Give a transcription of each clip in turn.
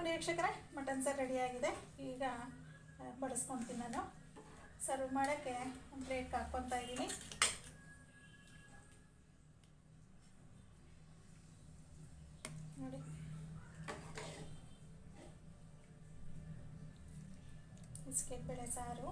ನೋಡಿ ವೀಕ್ಷಕರೇ, ಮಟನ್ ಸಾರು ರೆಡಿಯಾಗಿದೆ. ಈಗ ಬಡಿಸ್ಕೊತೀನಿ. ನಾನು ಸರ್ವ್ ಮಾಡೋಕ್ಕೆ ಒಂದು ಪ್ಲೇಟ್ಗೆ ಹಾಕ್ಕೊತಾ ಇದ್ದೀನಿ. ನೋಡಿ, ಬಿಸ್ಕೆಟ್ ಬೇಳೆ ಸಾರು.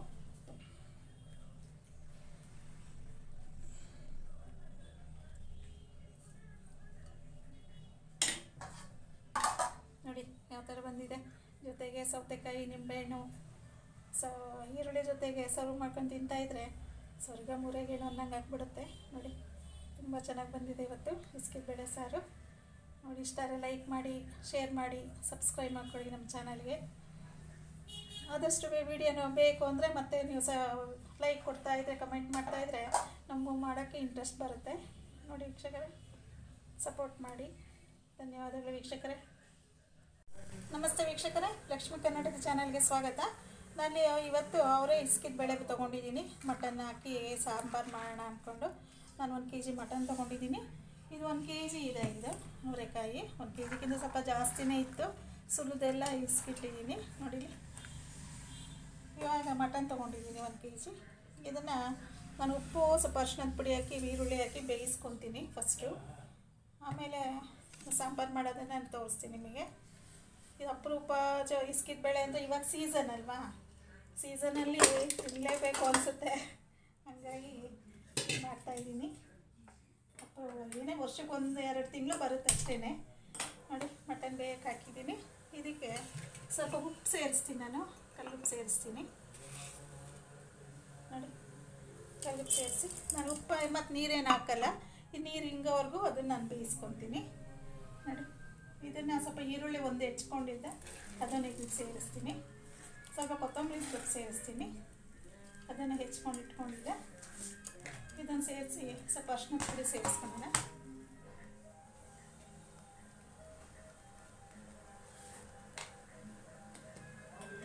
ನೋಡಿ ಯಾವ ಥರ ಬಂದಿದೆ. ಜೊತೆಗೆ ಸೌತೆಕಾಯಿ, ನಿಂಬೆಹಣ್ಣು, ಈರುಳ್ಳಿ ಜೊತೆಗೆ ಸರ್ವ್ ಮಾಡ್ಕೊಂಡು ತಿಂತಾಯಿದ್ರೆ ಸ್ವರ್ಗ ಮೂರೆಗೇನು ಅನ್ನಂಗೆ ಆಗ್ಬಿಡುತ್ತೆ. ನೋಡಿ, ತುಂಬ ಚೆನ್ನಾಗಿ ಬಂದಿದೆ ಇವತ್ತು ಬಿಸ್ಕೆಟ್ ಬೇಳೆ ಸಾರು. ನೋಡಿ, ಇಷ್ಟಾರೆ ಲೈಕ್ ಮಾಡಿ, ಶೇರ್ ಮಾಡಿ, ಸಬ್ಸ್ಕ್ರೈಬ್ ಮಾಡ್ಕೊಳ್ಳಿ ನಮ್ಮ ಚಾನಲ್ಗೆ. ಆದಷ್ಟು ವಿಡಿಯೋನು ಬೇಕು ಅಂದರೆ ಮತ್ತೆ ನೀವು ಲೈಕ್ ಕೊಡ್ತಾಯಿದ್ರೆ, ಕಮೆಂಟ್ ಮಾಡ್ತಾಯಿದ್ರೆ ನಮಗೂ ಮಾಡೋಕ್ಕೆ ಇಂಟ್ರೆಸ್ಟ್ ಬರುತ್ತೆ. ನೋಡಿ ವೀಕ್ಷಕರೇ, ಸಪೋರ್ಟ್ ಮಾಡಿ. ಧನ್ಯವಾದಗಳು ವೀಕ್ಷಕರೇ. ನಮಸ್ತೆ ವೀಕ್ಷಕರೇ, ಲಕ್ಷ್ಮೀ ಕರ್ನಾಟಕ ಚಾನಲ್ಗೆ ಸ್ವಾಗತ. ನಾನು ಇವತ್ತು ಅವರೇ ಇಸ್ಕಿದ ಬೇಳೆ ತೊಗೊಂಡಿದ್ದೀನಿ. ಮಟನ್ ಹಾಕಿ ಸಾಂಬಾರು ಮಾಡೋಣ ಅಂದ್ಕೊಂಡು ನಾನು 1 kg ಮಟನ್ ತೊಗೊಂಡಿದ್ದೀನಿ. ಇದು 1 kg ಇದೆ. ಇದು ಅವರೆಕಾಯಿ 1 kgಕ್ಕಿಂತ ಸ್ವಲ್ಪ ಜಾಸ್ತಿನೇ ಇತ್ತು. ಸುಲಿದೆಲ್ಲ ಇಸ್ಕಿಟ್ಟಿದ್ದೀನಿ. ನೋಡಿ, ಇವಾಗ ಮಟನ್ ತೊಗೊಂಡಿದ್ದೀನಿ 1 kg. ಇದನ್ನು ನಾನು ಉಪ್ಪು, ಸ್ವಲ್ಪ ಅರಿಶಿಣದ ಪುಡಿ ಹಾಕಿ, ಈರುಳ್ಳಿ ಹಾಕಿ ಬೇಯಿಸ್ಕೊತೀನಿ ಫಸ್ಟು. ಆಮೇಲೆ ಸಾಂಬಾರು ಮಾಡೋದನ್ನು ನಾನು ತೋರಿಸ್ತೀನಿ ನಿಮಗೆ. ಇದು ಅಪರೂಪ ಇಸ್ಕಿದ ಬೇಳೆ ಅಂದರೆ ಇವಾಗ ಸೀಸನ್ ಅಲ್ವಾ, ಸೀಸನಲ್ಲಿ ತಿನ್ನಲೇಬೇಕು ಅನಿಸುತ್ತೆ. ಹಾಗಾಗಿ ಮಾಡ್ತಾಯಿದ್ದೀನಿ. ಏನೇ ವರ್ಷಕ್ಕೆ 1-2 ತಿಂಗಳು ಬರುತ್ತೆ ಅಷ್ಟೇ. ನೋಡಿ, ಮಟನ್ ಬೇಯಕ್ಕೆ ಹಾಕಿದ್ದೀನಿ. ಇದಕ್ಕೆ ಸ್ವಲ್ಪ ಉಪ್ಪು ಸೇರಿಸ್ತೀನಿ. ನಾನು ಕಲ್ಲುಪ್ಪು ಸೇರಿಸ್ತೀನಿ. ನೋಡಿ, ಕಲ್ಲುಪ್ಪು ಸೇರಿಸಿ ನಾನು ಉಪ್ಪು ಮತ್ತು ನೀರೇನು ಹಾಕಲ್ಲ. ಈ ನೀರು ಹಿಂಗೋವರೆಗೂ ಅದನ್ನು ನಾನು ಬೇಯಿಸ್ಕೊತೀನಿ. ನೋಡಿ, ಇದನ್ನು ಸ್ವಲ್ಪ ಈರುಳ್ಳಿ ಒಂದು ಹೆಚ್ಕೊಂಡಿದ್ದೆ, ಅದನ್ನು ಇದಕ್ಕೆ ಸೇರಿಸ್ತೀನಿ. ಸ್ವಲ್ಪ ಕೊತ್ತಂಬರಿ ಸೊಪ್ಪು ಸೇರಿಸ್ತೀನಿ, ಅದನ್ನು ಹೆಚ್ಕೊಂಡು ಇಟ್ಕೊಂಡಿದ್ದೆ. ಇದನ್ನು ಸೇರಿಸಿ ಸ್ವಲ್ಪ ಅರಿಶಿಣದ ಪುಡಿ ಸೇರಿಸ್ಕೊಳ್ಳೋಣ.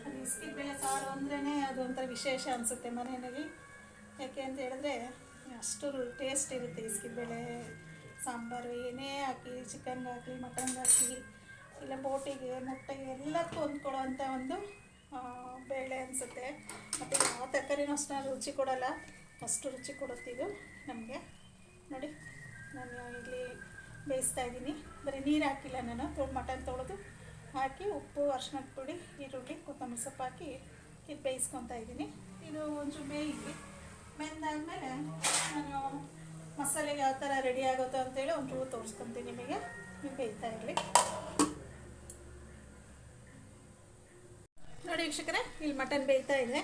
ಅದು ಇಸ್ಕಿದ ಬೇಳೆ ಸಾರು ಅಂದ್ರೇ ಅದೊಂಥರ ವಿಶೇಷ ಅನಿಸುತ್ತೆ ಮನೆಯಲ್ಲಿ. ಯಾಕೆ ಅಂತ ಹೇಳಿದ್ರೆ ಅಷ್ಟು ಟೇಸ್ಟ್ ಇರುತ್ತೆ ಇಸ್ಕಿದ ಬೇಳೆ ಸಾಂಬಾರು. ಏನೇ ಹಾಕಿ, ಚಿಕನ್ಗೆ ಹಾಕಿ, ಮಟನ್ಗೆ ಹಾಕಿ, ಇಲ್ಲ ಬೋಟಿಗೆ, ಮೊಟ್ಟೆಗೆ ಎಲ್ಲದಕ್ಕೂ ಹೊಂದ್ಕೊಳ್ಳೋವಂಥ ಒಂದು ಬೇಳೆ ಅನಿಸುತ್ತೆ. ಮತ್ತು ಯಾವ ತರಕಾರಿನೂ ಅಷ್ಟು ರುಚಿ ಕೊಡೋಲ್ಲ, ಅಷ್ಟು ರುಚಿ ಕೊಡುತ್ತಿದ್ದು ನಮಗೆ. ನೋಡಿ, ನಾನು ಇಲ್ಲಿ ಬೇಯಿಸ್ತಾ ಇದ್ದೀನಿ. ಬರೀ ನೀರು ಹಾಕಿಲ್ಲ ನಾನು. ಮಟನ್ ತೊಳೆದು ಹಾಕಿ ಉಪ್ಪು, ಅರಿಶಿಣದ ಪುಡಿ, ಈರುಳ್ಳಿ, ಕೊತ್ತಂಬರಿ ಸೊಪ್ಪು ಹಾಕಿ ಇದು ಬೇಯಿಸ್ಕೊತಾ ಇದ್ದೀನಿ. ಇದು ಒಂಚೂರು ಬೇಯಿಸಿ ಬೆಂದಾದಮೇಲೆ ನಾನು ಮಸಾಲೆಗೆ ಯಾವ ಥರ ರೆಡಿ ಆಗುತ್ತೋ ಅಂತೇಳಿ ಒಂಚೂರು ತೋರಿಸ್ಕೊತೀನಿ ನಿಮಗೆ. ನೀವು ಬೇಯ್ತಾ ಇರಲಿ. ನೋಡಿ ವೀಕ್ಷಕರೇ, ಇಲ್ಲಿ ಮಟನ್ ಬೇಯ್ತಾ ಇದೆ.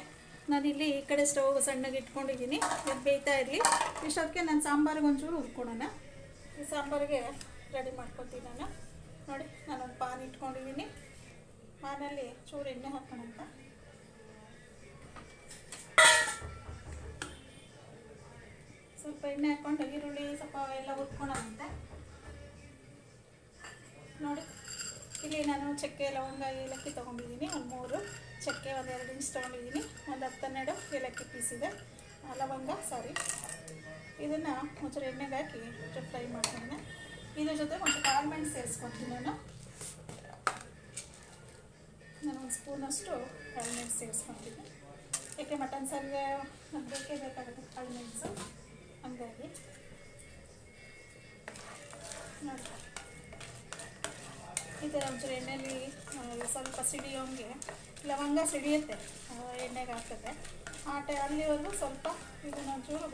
ನಾನಿಲ್ಲಿ ಈ ಕಡೆ ಸ್ಟವ್ ಸಣ್ಣಗೆ ಇಟ್ಕೊಂಡಿದ್ದೀನಿ. ಇದು ಬೇಯ್ತಾ ಇರಲಿ. ಇಷ್ಟೊತ್ತಿಗೆ ನಾನು ಸಾಂಬಾರಿಗೆ ಒಂಚೂರು ಹುರ್ಕೊಳೋಣ. ಈ ಸಾಂಬಾರಿಗೆ ರೆಡಿ ಮಾಡ್ಕೊತೀನಿ ನಾನು. ನೋಡಿ, ನಾನೊಂದು ಪಾನ್ ಇಟ್ಕೊಂಡಿದ್ದೀನಿ. ಪಾನಲ್ಲಿ ಚೂರು ಎಣ್ಣೆ ಹಾಕೋಣಂತ. ಸ್ವಲ್ಪ ಎಣ್ಣೆ ಹಾಕ್ಕೊಂಡು ಈರುಳ್ಳಿ ಸ್ವಲ್ಪ ಎಲ್ಲ ಹುರ್ಕೊಳೋಣಂತೆ. ನೋಡಿ, ಇಲ್ಲಿ ನಾನು ಚಕ್ಕೆ, ಲವಂಗ, ಏಲಕ್ಕಿ ತೊಗೊಂಡಿದ್ದೀನಿ. ಒಂದು 3 ಚಕ್ಕೆ, ಒಂದು 2 ಇಂಚ್ ತೊಗೊಂಡಿದ್ದೀನಿ. ಒಂದು 10-12 ಏಲಕ್ಕಿ ಪೀಸಿದೆ. ಲವಂಗ ಇದನ್ನು ಒಂಚೂರು ಎಣ್ಣೆಗೆ ಹಾಕಿ ಫ್ರೈ ಮಾಡ್ತೀನಿ. ಇದ್ರ ಜೊತೆ ಒಂದು ಕಾಳು ಮೆಣಸು ಸೇರಿಸ್ಕೊತೀನಿ ನಾನು. ಒಂದು ಸ್ಪೂನಷ್ಟು ಕಾಳು ಮೆಣಸು ಸೇರಿಸ್ಕೊತೀನಿ. ಏಕೆ ಮಟನ್ ಸಾರಿಗೆ ಬೇಕೇ ಬೇಕಾಗುತ್ತೆ ಕಾಳು ಮೆಣಸು, ಹಂಗಾಗಿ. ನೋಡಿ, ಈ ಥರ ಒಂಚೂರು ಎಣ್ಣೆಯಲ್ಲಿ ಸ್ವಲ್ಪ ಸಿಡಿಯೋಂಗೆ, ಲವಂಗ ಸಿಡಿಯುತ್ತೆ ಎಣ್ಣೆಗೆ ಹಾಕಿದ್ರೆ. ಅಲ್ಲಿವರೆಗೂ ಸ್ವಲ್ಪ ಇದನ್ನು ಒಂಚೂರು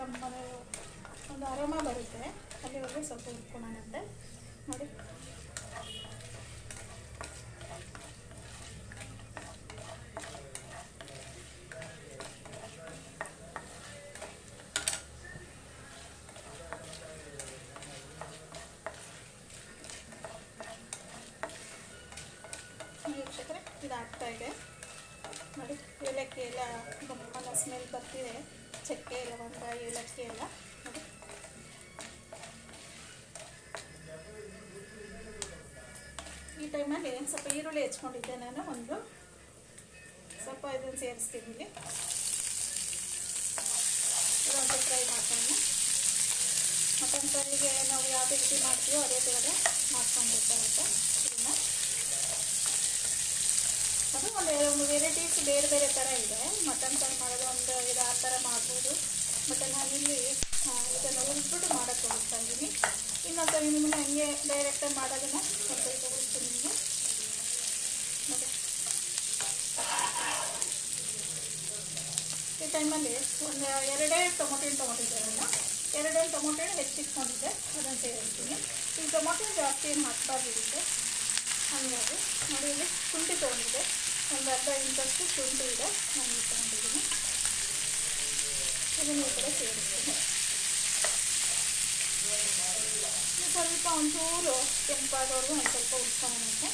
ಒಂದು ಅರೋಮ ಬರುತ್ತೆ. ಅಲ್ಲಿವರೆಗೂ ಸ್ವಲ್ಪ ಹುರ್ಕೊಳ್ಳೋಣಂತೆ. ನೋಡಿ, ವೀಕ್ಷಕರೇ, ಇದು ಆಗ್ತಾ ಇದೆ. ನೋಡಿ, ಏಲಕ್ಕಿ ಎಲ್ಲ ಗಮ್ಮನ ಸ್ಮೆಲ್ ಬರ್ತಿದೆ. ಚಕ್ಕೆ, ಲವಂಗ, ಏಲಕ್ಕಿ ಎಲ್ಲ. ನೋಡಿ, ಈ ಟೈಮಲ್ಲಿ ಸ್ವಲ್ಪ ಈರುಳ್ಳಿ ಹೆಚ್ಕೊಂಡಿದ್ದೆ ನಾನು. ಒಂದು ಸ್ವಲ್ಪ ಇದನ್ನು ಸೇರಿಸ್ತೀನಿ ಇಲ್ಲಿ. ಇದೊಂದು ಫ್ರೈ ಮಾಡ್ಕೊಂಡು ಮಟನ್ ಸಾರಿಗೆ ನಾವು ಯಾವ ರೀತಿ ಮಾಡ್ತೀವೋ ಅದೇ ಥರ ಮಾಡ್ಕೊಂಡು ಬೇಕಾಗುತ್ತೆ. ಇದನ್ನು ಬೇರೆ ವೆರೈಟೀಸ್ ಬೇರೆ ಬೇರೆ ಥರ ಇದೆ. ಮಟನ್ ಫ್ರೈ ಮಾಡೋದು ಒಂದು 5-6 ಥರ ಮಾಡ್ಬೋದು. ಬಟ್ ನಾನಿಲ್ಲಿ ಇದನ್ನು ಹುರಿದ್ಬಿಟ್ಟು ಮಾಡೋಕ್ಕೆ ತೋರಿಸ್ತಾ ಇದ್ದೀನಿ. ಇನ್ನೊಂದು ಸರಿ ನಿಮ್ಮನ್ನು ಹಂಗೆ ಡೈರೆಕ್ಟಾಗಿ ಮಾಡೋದನ್ನು ಒಂದು ಸರಿ ತೋರಿಸ್ತೀನಿ ನಿಮಗೆ. ಮತ್ತು ಈ ಟೈಮಲ್ಲಿ ಒಂದು 2 ಟೊಮೊಟೊ ತೊಗೊಂಡಿದ್ದೆ ನಾನು. 2 ಟೊಮೊಟೊ ಹೆಚ್ಚಿಟ್ಕೊಂಡಿದ್ದೆ, ಅದನ್ನು ಸೇರಿಸ್ತೀನಿ. ಈ ಟೊಮೊಟೊ ಜಾಸ್ತಿ ಏನು ಹಾಕ್ಬಾರ್ದಿರುತ್ತೆ, ಹಾಗಾಗಿ ನೋಡಿ ಇಲ್ಲಿ ಶುಂಠಿ ತೊಗೊಂಡಿದ್ದೆ, ಒಂದು ಅರ್ಧ ಇಂಚಷ್ಟು ಶುಂಠಿ ಇದೆ, ನಾನು ಇದು ತೊಗೊಂಡಿದ್ದೀನಿ. ಇದನ್ನು ಈ ಕಡೆ ಸೇರಿಸ್ತೀನಿ. ಸ್ವಲ್ಪ ಒಂಚೂರು ಕೆಂಪಾದವ್ರಿಗೂ ಒಂದು ಸ್ವಲ್ಪ ಉಡ್ಸ್ಕೊಳ್ಳೋಣಂತೆ.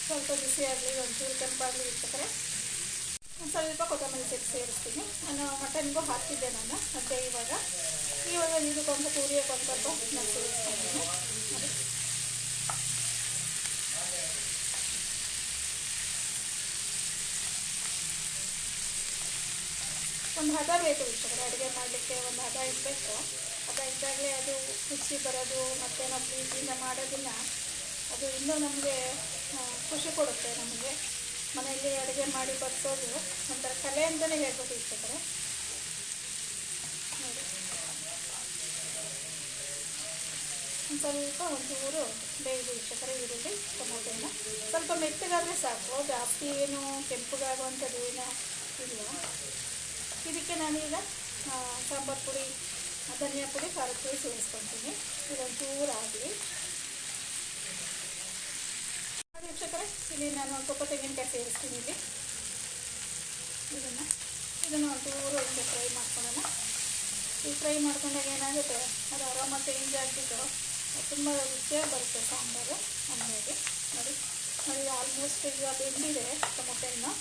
ಸ್ವಲ್ಪ ಬಿಸಿ ಆಗಲಿ, ಒಂಚೂರು ಕೆಂಪಾಗಲಿ ಇರ್ತದೆ. ಒಂದು ಸ್ವಲ್ಪ ಕೊತ್ತಂಬರಿ ಸೊಪ್ಪು ಸೇರಿಸ್ತೀನಿ. ನಾನು ಮಟನ್ಗೂ ಹಾಕಿದ್ದೆ ನಾನು, ಮತ್ತು ಇವಾಗ ಇದಕ್ಕೊಂದು ಪೂರಿಯಕ್ಕೆ ಒಂದು ಸ್ವಲ್ಪ ನಾನು ಸೇರಿಸ್ತೀನಿ. ಒಂದು ಹದ ಬೇಕು ವೀಕ್ಷಕರೇ, ಅಡುಗೆ ಮಾಡಲಿಕ್ಕೆ ಒಂದು ಹದ ಇರಬೇಕು. ಹದ ಇದ್ದಾಗಲೇ ಅದು ರುಚಿ ಬರೋದು, ಮತ್ತು ನಾವು ಪ್ರೀತಿಯಿಂದ ಮಾಡೋದನ್ನ ಅದು ಇನ್ನೂ ನಮಗೆ ಖುಷಿ ಕೊಡುತ್ತೆ. ನಮಗೆ ಮನೆಯಲ್ಲಿ ಅಡುಗೆ ಮಾಡಿ ಬಡಿಸೋದು ಒಂಥರ ಕಲೆ ಅಂತಲೇ ಹೇಳ್ಬೋದು ವೀಕ್ಷಕರೇ. ನೋಡಿ, ಒಂದು ಸ್ವಲ್ಪ ಒಂಚೂರು ಬೇಯಿಸಿ ವೀಕ್ಷಕರೇ ಈರುಳ್ಳಿ ಟೊಮೊಟೊನ. ಸ್ವಲ್ಪ ಮೆತ್ತಗಾದರೆ ಸಾಕು, ಜಾಸ್ತಿ ಏನು ಕೆಂಪುಗಾಗುವಂಥದ್ದು ಏನೋ ಇಲ್ಲ. ಇದಕ್ಕೆ ನಾನೀಗ ಸಾಂಬಾರು ಪುಡಿ, ಧನಿಯಾ ಪುಡಿ, ಖಾರದ ಪುಡಿ ಸೇರಿಸ್ಕೊತೀನಿ. ಇದೊಂಚೂರು ಆಗಲಿ ವೀಕ್ಷಕರೇ. ಇಲ್ಲಿ ನಾನು ಸ್ವಲ್ಪ ತೆಂಗಿನಕಾಯಿ ಸೇರಿಸ್ತೀನಿ. ಇಲ್ಲಿ ಇದನ್ನು ಒಂಚೂರು ಹಿಂಗೆ ಫ್ರೈ ಮಾಡ್ಕೊಳ್ಳೋಣ. ಈ ಫ್ರೈ ಮಾಡ್ಕೊಂಡಾಗ ಏನಾಗುತ್ತೆ, ಅದು ಆರಾಮ ಚೇಂಜ್ ಆಗಿಬಿಟ್ಟು ತುಂಬ ರುಚಿಯಾಗಿ ಬರುತ್ತೆ ಸಾಂಬಾರು. ಹಂಗಾಗಿ ನೋಡಿ ನೋಡಿ ಆಲ್ಮೋಸ್ಟ್ ಈಗ ಬೆಂದಿದೆ ಟೊಮೊಟೊನ್ನು.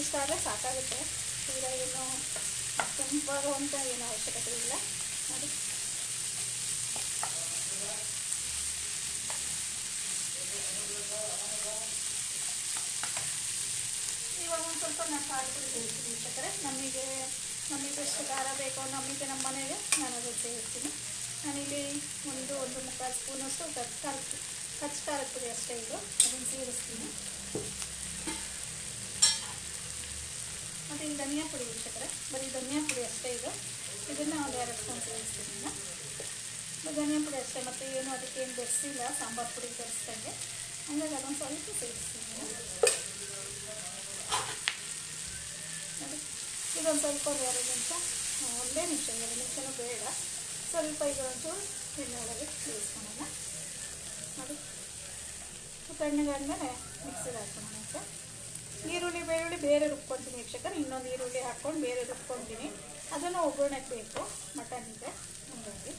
ಇಷ್ಟಾದರೆ ಸಾಕಾಗುತ್ತೆ. ಈಗ ಏನು ಕೆಂಪಾಗುವಂಥ ಏನು ಅವಶ್ಯಕತೆ ಇಲ್ಲ. ನೋಡಿ ಇವಾಗ ಒಂದು ಸ್ವಲ್ಪ ನಾನು ಖಾರ ಪುಡಿ ಸೇರಿಸ್ತೀನಿ ವೀಕ್ಷಕರೇ. ನಮಗೆ ಎಷ್ಟು ಖಾರ ಬೇಕೋ ನಮಗೆ ನಮ್ಮ ಮನೆಗೆ ನಾನು ಅದನ್ನು ಸೇರಿಸ್ತೀನಿ. ನಾನಿಲ್ಲಿ ಒಂದು ಮುಕ್ಕಾಲು ಸ್ಪೂನಷ್ಟು ಕಚ್ಚ ಖಾರದ ಪುಡಿ ಅಷ್ಟೇ ಇದು, ಅದನ್ನು ಸೇರಿಸ್ತೀನಿ. ಮತ್ತು ಈ ಧನಿಯಾ ಪುಡಿ ವೀಕ್ಷಕರೇ, ಬರೀ ಧನಿಯಾ ಪುಡಿ ಅಷ್ಟೇ ಇದು. ಇದನ್ನು ಒಂದು 2 ಸ್ಪೂನ್ ಸೇರಿಸ್ತೀನಿ ನಾನು. ಧನಿಯಾ ಪುಡಿ ಅಷ್ಟೇ, ಮತ್ತು ಏನು ಅದಕ್ಕೇನು ಬೆರೆಸಿಲ್ಲ ಸಾಂಬಾರು ಪುಡಿ ಬೆರೆಸ್ದಂಗೆ. ಹಂಗಾಗಿ ಅದೊಂದು ಸ್ವಲ್ಪ ಸೇರಿಸ್ತೀನಿ ನಾನು. ನೋಡಿ ಇದೊಂದು ಸ್ವಲ್ಪ 2 ನಿಮಿಷ, 1 ನಿಮಿಷ 2 ನಿಮಿಷನೂ ಬೇಡ, ಸ್ವಲ್ಪ ಈಗ ಒಂಚೂರು ಎಣ್ಣೆ ಒಳಗೆ ಬೇಯಿಸ್ಕೊಳ್ಳೋಣ. ನೋಡಿ ತಣ್ಣಗಾದ್ಮೇಲೆ ಮಿಕ್ಸಿಗೆ ಹಾಕ್ಕೊಳ್ಳೋಣ. ಅಂತ ಈರುಳ್ಳಿ ಬೆಳ್ಳುಳ್ಳಿ ಬೇರೆ ರುಬ್ಕೊತೀನಿ ವೀಕ್ಷಕರು. ಇನ್ನೊಂದು ಈರುಳ್ಳಿ ಹಾಕ್ಕೊಂಡು ಬೇರೆ ರುಬ್ಕೊತೀನಿ. ಅದನ್ನು ಒಗ್ಗರಣೆಗೆ ಬೇಕು ಮಟನ್ನಿಗೆ, ಹಂಗಾಗಿ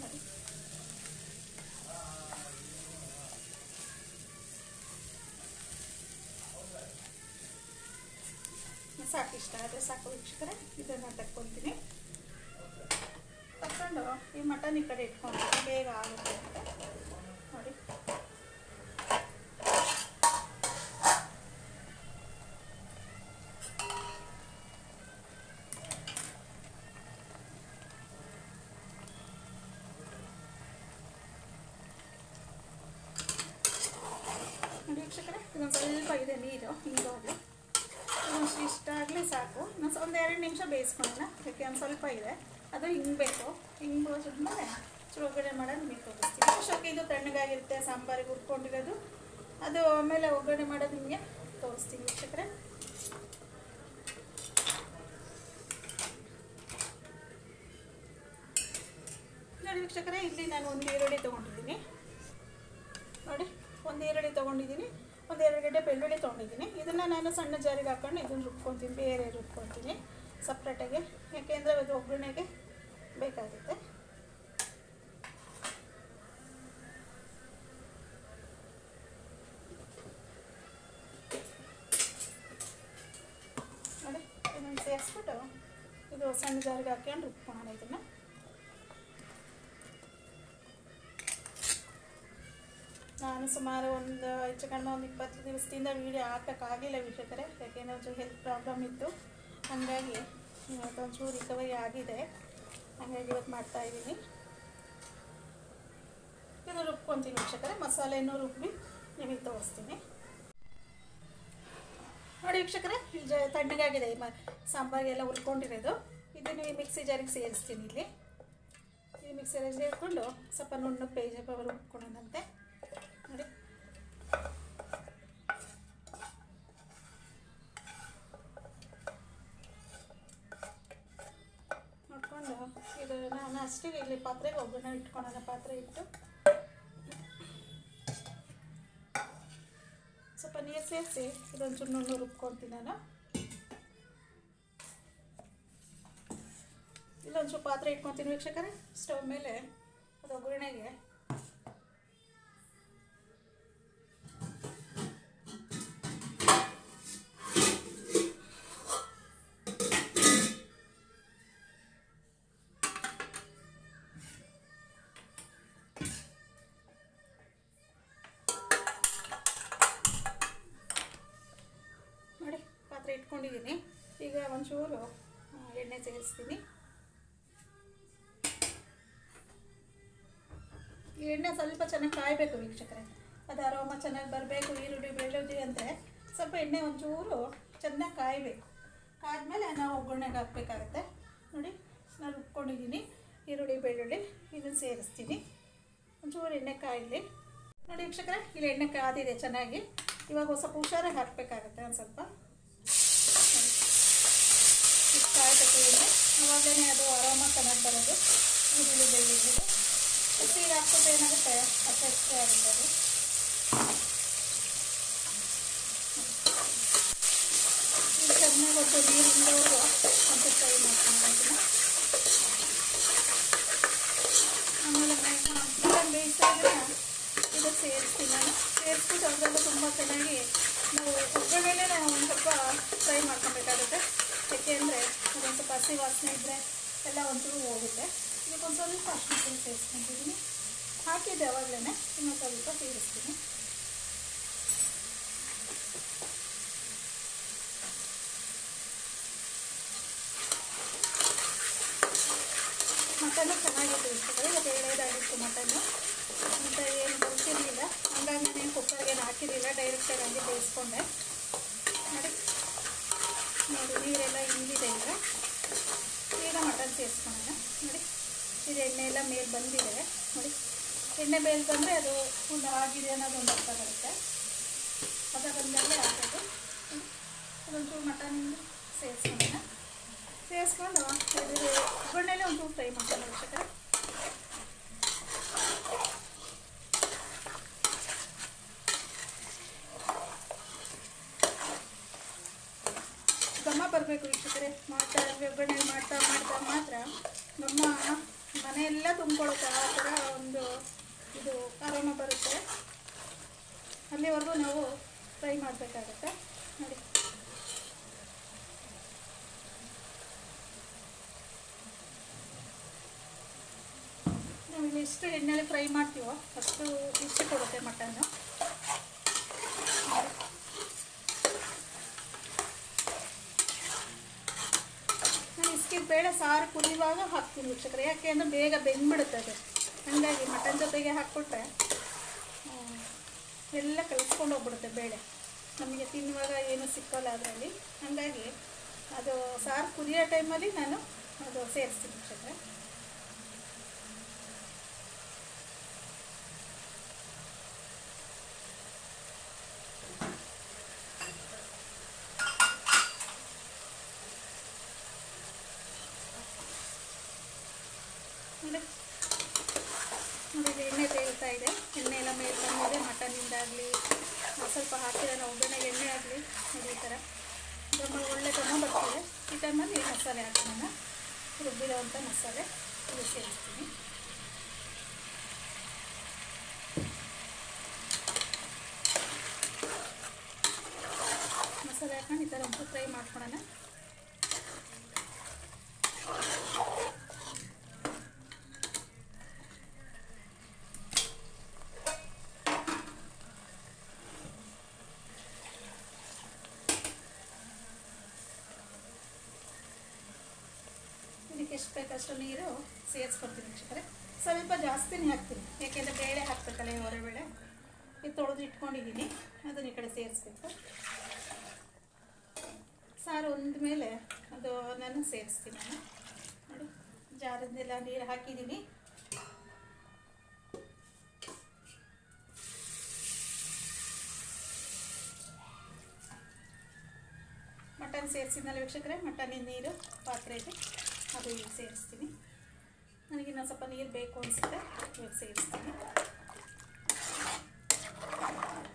ನೋಡಿ ಸಾಕು. ಇಷ್ಟ ಆದರೆ ಸಾಕು ವೀಕ್ಷಕರೇ. ಇದನ್ನು ತಕ್ಕೊತೀನಿ. ತಗೊಂಡು ಈ ಮಟನ್ ಈ ಕಡೆ ಇಟ್ಕೊಂಡು ಬೇಗ ಆಗುತ್ತೆ ಅಂತ ನೋಡಿ. ವೀಕ್ಷಕರೇ ಇದೊಂದು ಸ್ವಲ್ಪ ಇದೆ ನೀರು, ಹಿಂಗಾಗಿ ಇಷ್ಟ ಆಗಲಿ ಸಾಕು. ನಾನು ಒಂದು 2 ನಿಮಿಷ ಬೇಯಿಸ್ಕೊಳ್ಳೋಣ. ಯಾಕೆ ಒಂದು ಸ್ವಲ್ಪ ಇದೆ, ಅದು ಹಿಂಗಬೇಕು. ಹಿಂಗೆ ಹೋದ್ಮೇಲೆ ಒಗ್ಗರಣೆ ಮಾಡೋದು ನಿಮಗೆ ತೋರಿಸ್ತೀನಿ. ಅಷ್ಟೊಕ್ಕೆ ಇದು ತಣ್ಣಗಾಗಿರುತ್ತೆ, ಸಾಂಬಾರಿಗೆ ಹುರ್ಕೊಂಡಿರೋದು. ಅದು ಆಮೇಲೆ ಒಗ್ಗರಣೆ ಮಾಡೋದು ನಿಮಗೆ ತೋರಿಸ್ತೀನಿ ವೀಕ್ಷಕರೇ. ನೋಡಿ ವೀಕ್ಷಕರೇ, ಇಲ್ಲಿ ನಾನು ಒಂದು ಈರುಳ್ಳಿ ತೊಗೊಂಡಿದ್ದೀನಿ. ನೋಡಿ ಒಂದು ಈರುಳ್ಳಿ ತೊಗೊಂಡಿದ್ದೀನಿ, ಒಂದು 2 ಗಡ್ಡೆ ಬೆಳ್ಳುಳ್ಳಿ ತೊಗೊಂಡಿದ್ದೀನಿ. ಇದನ್ನು ನಾನು ಸಣ್ಣ ಜಾರಿಗೆ ಹಾಕ್ಕೊಂಡು ಇದನ್ನು ರುಬ್ಕೊತೀನಿ, ಬೇರೆ ರುಬ್ಕೊತೀನಿ ಸಪ್ರೇಟಾಗಿ. ಯಾಕೆಂದರೆ ಅದು ಒಗ್ಗರಣೆಗೆ ಬೇಕಾಗುತ್ತೆ. ನೋಡಿ ಇದನ್ನು ಸೇರಿಸ್ಬಿಟ್ಟು ಇದು ಸಣ್ಣ ಜಾರಿಗೆ ಹಾಕ್ಕೊಂಡು ರುಬ್ಕೊಳ್ಳೋಣ. ಇದನ್ನು ನಾನು ಸುಮಾರು ಒಂದು ಹೆಚ್ಚು ಕಡಿಮೆ ಒಂದು 20 ದಿವಸದಿಂದ ವೀಡಿಯೋ ಹಾಕೋಕ್ಕಾಗಿಲ್ಲ ವೀಕ್ಷಕರೇ. ಯಾಕೆಂದರೆ ಒಂಚೂರು ಹೆಲ್ತ್ ಪ್ರಾಬ್ಲಮ್ ಇತ್ತು, ಹಾಗಾಗಿ ಇವತ್ತೊಂಚೂರು ರಿಕವರಿ ಆಗಿದೆ. ಹಾಗಾಗಿ ಇವತ್ತು ಮಾಡ್ತಾಯಿದ್ದೀನಿ. ಇದು ರುಬ್ಕೊತೀನಿ ವೀಕ್ಷಕರೇ, ಮಸಾಲೆನೂ ರುಬ್ಬಿ ನಿಮಗೆ ತೋರಿಸ್ತೀನಿ. ನೋಡಿ ವೀಕ್ಷಕರೇ, ತಣ್ಣಗಾಗಿದೆ ಸಾಂಬಾರಿಗೆಲ್ಲ ಹುರ್ಕೊಂಡಿರೋದು. ಇದನ್ನು ಈ ಮಿಕ್ಸಿ ಜಾರಿಗೆ ಸೇರಿಸ್ತೀನಿ. ಇಲ್ಲಿ ಈ ಮಿಕ್ಸಿ ಜಾರಿಗೆ ಸೇರಿಕೊಂಡು ಸ್ವಲ್ಪ ನುಣ್ಣಗೆ ಪೇಜ್ ರುಬ್ಕೊಳ್ಳೋಣಂತೆ. ನೋಡಿ ನೋಡಿಕೊಂಡು ಇದು ನಾನು ಅಷ್ಟೇ ಇಲ್ಲಿ ಪಾತ್ರೆಗೆ ಒಗ್ಗರಣೆ ಇಟ್ಕೊಳ್ಳೋಣ. ಪಾತ್ರೆ ಇಟ್ಟು ಸ್ವಲ್ಪ ನೀರು ಸೇರಿಸಿ ಇದೊಂಚೂರು ನುಣ್ಣು ರುಬ್ಕೊಳ್ತೀನಿ ನಾನು. ಇಲ್ಲೊಂಚೂರು ಪಾತ್ರೆ ಇಟ್ಕೊತೀನಿ ವೀಕ್ಷಕರೇ ಸ್ಟವ್ ಮೇಲೆ. ಅದು ಒಗ್ಗರಣೆಗೆ ನೋಡಿ ಪಾತ್ರೆ ಇಟ್ಕೊಂಡಿದ್ದೀನಿ. ಈಗ ಒಂಚೂರು ಎಣ್ಣೆ ಸೇರಿಸ್ತೀನಿ. ಈ ಎಣ್ಣೆ ಸ್ವಲ್ಪ ಚೆನ್ನಾಗಿ ಕಾಯಬೇಕು ವೀಕ್ಷಕರೇ, ಅದು ಅರೋಮ ಚೆನ್ನಾಗಿ ಬರಬೇಕು. ಈರುಳ್ಳಿ ಬೆಳ್ಳುಳ್ಳಿ ಅಂದರೆ ಸ್ವಲ್ಪ ಎಣ್ಣೆ ಒಂಚೂರು ಚೆನ್ನಾಗಿ ಕಾಯಬೇಕು. ಕಾದ್ಮೇಲೆ ನಾವು ಒಗ್ಗರಣೆಗೆ ಹಾಕಬೇಕಾಗತ್ತೆ. ನೋಡಿ ನಾನು ರುಬ್ಕೊಂಡಿದ್ದೀನಿ ಈರುಳ್ಳಿ ಬೆಳ್ಳುಳ್ಳಿ, ಇದನ್ನು ಸೇರಿಸ್ತೀನಿ. ಒಂಚೂರು ಎಣ್ಣೆ ಕಾಯಲಿ. ನೋಡಿ ವೀಕ್ಷಕರೇ, ಇಲ್ಲಿ ಎಣ್ಣೆ ಕಾದಿದೆ ಚೆನ್ನಾಗಿ. ಇವಾಗ ಸ್ವಲ್ಪ ಹುಷಾರಾಗಿ ಹಾಕಬೇಕಾಗತ್ತೆ. ಒಂದು ಸ್ವಲ್ಪ ಇಷ್ಟು ಕಾಯಬೇಕು ಎಣ್ಣೆ, ಅವಾಗಲೇ ಅದು ಅರೋಮ ಚೆನ್ನಾಗಿ ಬರೋದು ಈರುಳ್ಳಿ ಬೆಳ್ಳುಳ್ಳಿ. ಹಸಿಗೆ ಹಾಕ್ಬಿಟ್ಟು ಏನಾಗುತ್ತೆ ಅಷ್ಟೇ ಆಗುತ್ತೆ ಅದು. ಈಗ ಚೆನ್ನಾಗಿ ಒಂದು ನೀರಿಂದವರು ಒಂದು ಫ್ರೈ ಮಾಡ್ತೀನಿ ಅದನ್ನು. ಆಮೇಲೆ ಚಿಕನ್ ಬೇಯಿಸಿದ್ರೆ ಇದಕ್ಕೆ ಸೇರಿಸ್ತೀನಿ ನಾನು. ಸೇರಿಸ್ಬಿಟ್ಟು ಅದರಲ್ಲೂ ತುಂಬ ಚೆನ್ನಾಗಿ ನಾವು ಒಗ್ಗರಣೆನೇ ನಾವು ಒಂದು ಸ್ವಲ್ಪ ಫ್ರೈ ಮಾಡ್ಕೊಬೇಕಾಗುತ್ತೆ. ಯಾಕೆಂದರೆ ಅದೊಂದು ಸ್ವಲ್ಪ ಹಸಿ ವಾಸನೆ ಇದ್ದರೆ ಎಲ್ಲ ಒಂಚೂರು ಹೋಗುತ್ತೆ. ಇದಕ್ಕೊಂದು ಸ್ವಲ್ಪ ಅಷ್ಟೊಂದು ಸೇರಿಸ್ಕೊತಿದ್ದೀನಿ. ಹಾಕಿದ್ದೆ ಅವಾಗಲೇ, ಇನ್ನೊಂದು ಸ್ವಲ್ಪ ಸೇರಿಸ್ತೀನಿ. ಮಟನ್ನು ಚೆನ್ನಾಗಿತ್ತು ಇರ್ತದೆ. ಇವತ್ತು ಎಳೆದಾಗಿತ್ತು ಮಟನ್ನು ಅಂತ ಏನು ಬರ್ತಿರಲಿಲ್ಲ. ಹಂಗಾಗಿ ನಾನೇನು ಕುಕ್ಕರ್ಗೇನು ಹಾಕಿರಲಿಲ್ಲ, ಡೈರೆಕ್ಟಾಗಿ ಹಂಗೆ ಬೇಯಿಸ್ಕೊಂಡೆ. ನೋಡಿ ನೋಡಿ ನೀರೆಲ್ಲ ಹಿಂದಿದೆ. ಈಗ ಮಟನ್ ಸೇರಿಸ್ಕೊಳ್ಳೋಣ. ನೋಡಿ ಇದು ಎಣ್ಣೆ ಎಲ್ಲ ಮೇಲೆ ಬಂದಿದೆ. ನೋಡಿ ಎಣ್ಣೆ ಮೇಲೆ ಬಂದರೆ ಅದು ಒಂದು ಆಗಿದೆ ಅನ್ನೋದೊಂದು ಅರ್ಥ ಬರುತ್ತೆ. ಅದ ಬಂದಾಗಲೇ ಹಾಕೋದು. ಅದೊಂಚೂರು ಮಟನ್ ಸೇರಿಸ್ಕೊಳ್ಳೋಣ. ಸೇರಿಸ್ಕೊಂಡು ಒಗ್ಗರಣೆಲೆ ಒಂಚೂರು ಫ್ರೈ ಮಾಡ್ಕೊಂಡು ವೀಕ್ಷಕರೇ. ಘಮ ಬರಬೇಕು ವೀಕ್ಷಕರೇ. ಮಾಡ್ತಾ ಒಗ್ಗರಣೆ ಮಾಡ್ತಾ ಮಾಡ್ತಾ ಮಾತ್ರ ನಮ್ಮ ಮನೆಯೆಲ್ಲ ತುಂಬ್ಕೊಳ್ಳುತ್ತೆ. ಆ ಥರ ಒಂದು ಇದು ಅರೋಮ ಬರುತ್ತೆ. ಅಲ್ಲಿವರೆಗೂ ನಾವು ಫ್ರೈ ಮಾಡಬೇಕಾಗತ್ತೆ. ನೋಡಿ ನಾವು ಇಲ್ಲಿ ಎಷ್ಟು ಎಣ್ಣೆಯಲ್ಲಿ ಫ್ರೈ ಮಾಡ್ತೀವೋ ಅಷ್ಟು ರುಚಿ ಕೊಡುತ್ತೆ ಮಟನ್ನು. ಇಸ್ಕಿದ ಬೇಳೆ ಸಾರು ಕುದಿಯುವಾಗ ಹಾಕ್ತೀನಿ ವೀಕ್ಷಕರೇ. ಯಾಕೆ ಅಂದರೆ ಬೇಗ ಬೆಂದ್ಬಿಡುತ್ತೆ ಅದು. ಹಾಗಾಗಿ ಮಟನ್ ಜೊತೆಗೆ ಹಾಕ್ಬಿಟ್ರೆ ಎಲ್ಲ ಕಲಿಸ್ಕೊಂಡು ಹೋಗ್ಬಿಡುತ್ತೆ ಬೇಳೆ. ನಮಗೆ ತಿನ್ನುವಾಗ ಏನೂ ಸಿಕ್ಕೋಲ್ಲ ಅದರಲ್ಲಿ. ಹಾಗಾಗಿ ಅದು ಸಾರು ಕುದಿಯೋ ಟೈಮಲ್ಲಿ ನಾನು ಅದು ಸೇರಿಸ್ತೀನಿ ವೀಕ್ಷಕರೇ. ನೋಡಿ ಎಣ್ಣೆ ತೇಲ್ತಾ ಇದೆ. ಎಣ್ಣೆ ಎಲ್ಲ ಮೇಲೆ ಬಂದಿದೆ. ಮಟನಿಂದಾಗಲಿ ಸ್ವಲ್ಪ ಹಾಕಿರೋ ಒಗ್ಗರಣೆಗೆ ಎಣ್ಣೆ ಆಗಲಿ ನೋಡಿ ಈ ಥರ ಒಳ್ಳೆ ಘಮ ಬರ್ತದೆ. ಈ ಟೈಮಲ್ಲಿ ಮಸಾಲೆ ಹಾಕೋಣ. ರುಬ್ಬಿರೋವಂಥ ಮಸಾಲೆ ಇದು ಸೇರಿಸ್ತೀನಿ. ಮಸಾಲೆ ಹಾಕೊಂಡು ಈ ಥರ ಒಂದು ಫ್ರೈ ಮಾಡ್ಕೊಳ್ಳೋಣ. ಎಷ್ಟು ಬೇಕಷ್ಟು ನೀರು ಸೇರಿಸ್ಕೊಡ್ತೀನಿ ವೀಕ್ಷಕರೇ. ಸ್ವಲ್ಪ ಜಾಸ್ತಿನೇ ಹಾಕ್ತೀನಿ, ಯಾಕೆಂದರೆ ಬೇಳೆ ಹಾಕ್ಬೇಕಲ್ಲ, ಹೊರಬೇಳೆ ಇದು ತೊಳೆದು ಇಟ್ಕೊಂಡಿದ್ದೀನಿ, ಅದನ್ನ ಈ ಕಡೆ ಸೇರಿಸ್ಬೇಕು. ಸಾರು ಒಂದ ಮೇಲೆ ಅದು ನಾನು ಸೇರಿಸ್ತೀನಿ. ನೋಡಿ, ಜಾರದೆಲ್ಲ ನೀರು ಹಾಕಿದ್ದೀನಿ. ಮಟನ್ ಸೇರಿಸಿದ್ನಲ್ಲ ವೀಕ್ಷಕರೇ, ಮಟನಿನ ನೀರು ಪಾತ್ರೆಗೆ ಅದು ಈಗ ಸೇರಿಸ್ತೀನಿ. ನನಗಿನ್ನೂ ಸ್ವಲ್ಪ ನೀರು ಬೇಕು ಅನಿಸುತ್ತೆ, ಇವಾಗ ಸೇರಿಸ್ತೀನಿ.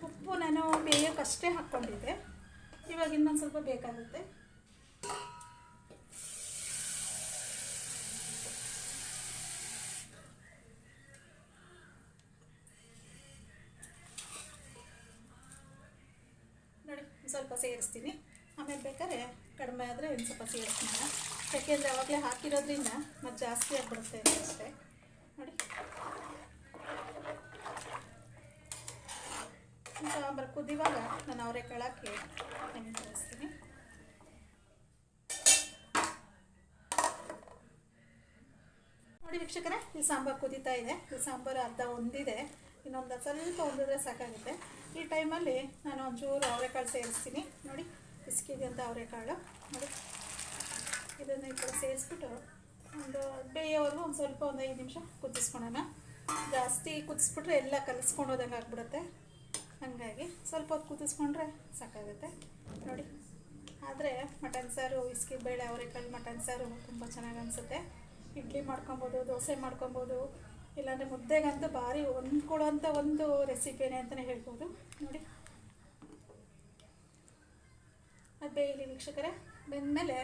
ಉಪ್ಪು ನಾನು ಬೇಯೋಕ್ಕಷ್ಟೇ ಹಾಕ್ಕೊಂಡಿದ್ದೆ, ಇವಾಗ ಇನ್ನೊಂದು ಸ್ವಲ್ಪ ಬೇಕಾಗುತ್ತೆ. ನೋಡಿ, ಸ್ವಲ್ಪ ಸೇರಿಸ್ತೀನಿ. ಆಮೇಲೆ ಬೇಕಾದ್ರೆ ಕಡಿಮೆ ಆದರೆ ಇನ್ನು ಸ್ವಲ್ಪ ಸೇರಿಸ್ತೀನಿ, ಯಾಕೆಂದರೆ ಆವಾಗಲೇ ಹಾಕಿರೋದ್ರಿಂದ ಮತ್ತು ಜಾಸ್ತಿ ಆಗಿಬಿಡುತ್ತೆ ಅಷ್ಟೇ. ನೋಡಿ, ಸಾಂಬಾರು ಕುದಿವಾಗ ನಾನು ಅವರೆಕಾಳು ಹಾಕಿ ಎಣ್ಣೆ ತೋರಿಸ್ತೀನಿ. ನೋಡಿ ವೀಕ್ಷಕರೇ, ಈ ಸಾಂಬಾರು ಕುದೀತಾ ಇದೆ. ಈ ಸಾಂಬಾರು ಅರ್ಧ ಒಂದಿದೆ, ಇನ್ನೊಂದು ಸ್ವಲ್ಪ ಒಂದಿದ್ರೆ ಸಾಕಾಗುತ್ತೆ. ಈ ಟೈಮಲ್ಲಿ ನಾನು ಒಂಚೂರು ಅವರೆಕಾಳು ಸೇರಿಸ್ತೀನಿ. ನೋಡಿ, ಬಿಸ್ಕಿದೆ ಅಂತ ಅವರೆಕಾಳು. ನೋಡಿ, ಇದನ್ನು ಈ ಕಡೆ ಸೇರಿಸ್ಬಿಟ್ಟು ಒಂದು ಬೇಯೋವರೆಗೂ ಒಂದು ಸ್ವಲ್ಪ 5 ನಿಮಿಷ ಕುದಿಸ್ಕೊಳೋಣ. ಜಾಸ್ತಿ ಕುದಿಸ್ಬಿಟ್ರೆ ಎಲ್ಲ ಕಲಿಸ್ಕೊಂಡು ಹೋದಂಗೆ ಆಗ್ಬಿಡುತ್ತೆ, ಹಾಗಾಗಿ ಸ್ವಲ್ಪ ಹೊತ್ತು ಕುದಿಸ್ಕೊಂಡ್ರೆ ಸಾಕಾಗುತ್ತೆ. ನೋಡಿ, ಆದರೆ ಮಟನ್ ಸಾರು, ಬಿಸ್ಕಿ ಬೇಳೆ ಅವರೆಕಾಳು ಮಟನ್ ಸಾರು ತುಂಬ ಚೆನ್ನಾಗಿ ಅನಿಸುತ್ತೆ. ಇಡ್ಲಿ ಮಾಡ್ಕೊಬೋದು, ದೋಸೆ ಮಾಡ್ಕೊಬೋದು, ಇಲ್ಲಾಂದರೆ ಮುದ್ದೆಗಂತೂ ಭಾರಿ ಹೊಂದ್ಕೊಳ್ಳೋಂಥ ಒಂದು ರೆಸಿಪಿನೇ ಅಂತಲೇ ಹೇಳ್ಬೋದು. ನೋಡಿ, ಅದು ಬೇಯಲಿ ವೀಕ್ಷಕರೇ, ಬೆಂದಮೇಲೆ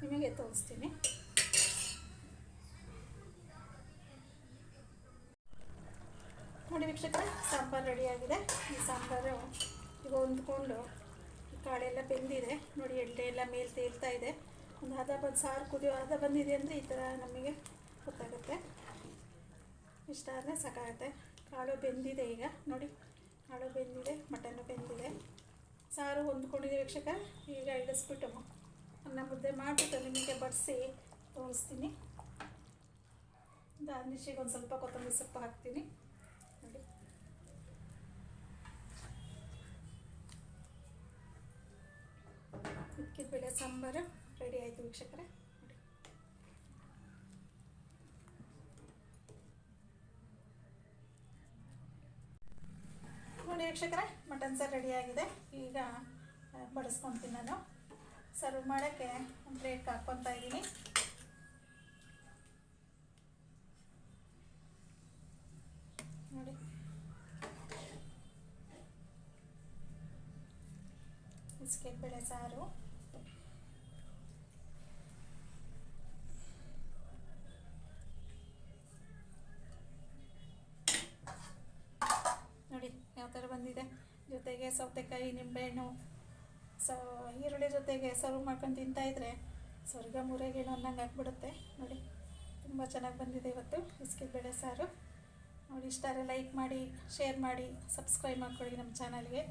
ನಿಮಗೆ ತೋರಿಸ್ತೀನಿ. ನೋಡಿ ವೀಕ್ಷಕರೇ, ಸಾಂಬಾರು ರೆಡಿಯಾಗಿದೆ. ಈ ಸಾಂಬಾರು ಈಗ ಹೊಂದ್ಕೊಂಡು ಕಾಳೆಲ್ಲ ಬೆಂದಿದೆ. ನೋಡಿ, ಎಣ್ಣೆ ಎಲ್ಲ ಮೇಲೆ ತೇಲ್ತಾ ಇದೆ. ಒಂದು ಸಾರು ಕುದಿಯೋ ಬಂದಿದೆ ಅಂದರೆ ಈ ಥರ ನಮಗೆ ಗೊತ್ತಾಗುತ್ತೆ. ಇಷ್ಟ ಆದರೆ ಸಾಕಾಗುತ್ತೆ. ಕಾಳು ಬೆಂದಿದೆ ಈಗ. ನೋಡಿ, ಕಾಳು ಬೆಂದಿದೆ, ಮಟನ್ನು ಬೆಂದಿದೆ, ಸಾರು ಹೊಂದ್ಕೊಂಡಿದೆ ವೀಕ್ಷಕರೇ. ಈಗ ಇಳಿಸ್ಬಿಟ್ಟು ಅನ್ನ ಮುದ್ದೆ ಮಾಡಿಬಿಟ್ಟು ನಿಮಗೆ ಬಡಿಸಿ ತೋರಿಸ್ತೀನಿ. ಗಾರ್ನಿಷಿಗೆ ಒಂದು ಸ್ವಲ್ಪ ಕೊತ್ತಂಬರಿ ಸೊಪ್ಪು ಹಾಕ್ತೀನಿ. ನೋಡಿ, ಉಕ್ಕಿದ ಬೇಳೆ ಸಾಂಬಾರು ರೆಡಿ ಆಯಿತು ವೀಕ್ಷಕರೇ. ನೋಡಿ ವೀಕ್ಷಕರೇ, ಮಟನ್ ಸಾರು ರೆಡಿಯಾಗಿದೆ. ಈಗ ಬಡಿಸ್ಕೊತೀನಿ. ನಾನು ಸರ್ವ್ ಮಾಡೋಕ್ಕೆ ಒಂದು ಪ್ಲೇಟ್ಗೆ ಹಾಕ್ಕೊತಾ ಇದ್ದೀನಿ. ನೋಡಿ, ಬಿಸ್ಕೆಟ್ ಬೇಳೆ ಸಾರು. ನೋಡಿ ಯಾವ ಥರ ಬಂದಿದೆ. ಜೊತೆಗೆ ಸೌತೆಕಾಯಿ, ನಿಂಬೆಹಣ್ಣು, ಈರುಳ್ಳಿ ಜೊತೆಗೆ ಸರ್ವ್ ಮಾಡ್ಕೊಂಡು ತಿಂತಾಯಿದ್ರೆ ಸ್ವರ್ಗ ಮೂರೆಗೇನು ಅನ್ನಂಗೆ ಆಗ್ಬಿಡುತ್ತೆ. ನೋಡಿ, ತುಂಬ ಚೆನ್ನಾಗಿ ಬಂದಿದೆ ಇವತ್ತು ಬಿಸ್ಕೆಟ್ ಬೇಳೆ ಸಾರು. ನೋಡಿ, ಇಷ್ಟ ಆದರೆ ಲೈಕ್ ಮಾಡಿ, ಶೇರ್ ಮಾಡಿ, ಸಬ್ಸ್ಕ್ರೈಬ್ ಮಾಡ್ಕೊಳ್ಳಿ ನಮ್ಮ ಚಾನಲ್ಗೆ.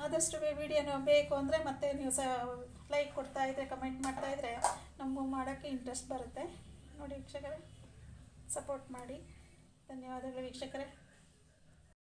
ಆದಷ್ಟು ವಿಡಿಯೋನು ಬೇಕು ಅಂದರೆ ಮತ್ತೆ ನೀವು ಲೈಕ್ ಕೊಡ್ತಾಯಿದ್ರೆ, ಕಮೆಂಟ್ ಮಾಡ್ತಾಯಿದ್ರೆ ನಮಗೂ ಮಾಡೋಕ್ಕೆ ಇಂಟ್ರೆಸ್ಟ್ ಬರುತ್ತೆ. ನೋಡಿ ವೀಕ್ಷಕರೇ, ಸಪೋರ್ಟ್ ಮಾಡಿ. ಧನ್ಯವಾದಗಳು ವೀಕ್ಷಕರೇ.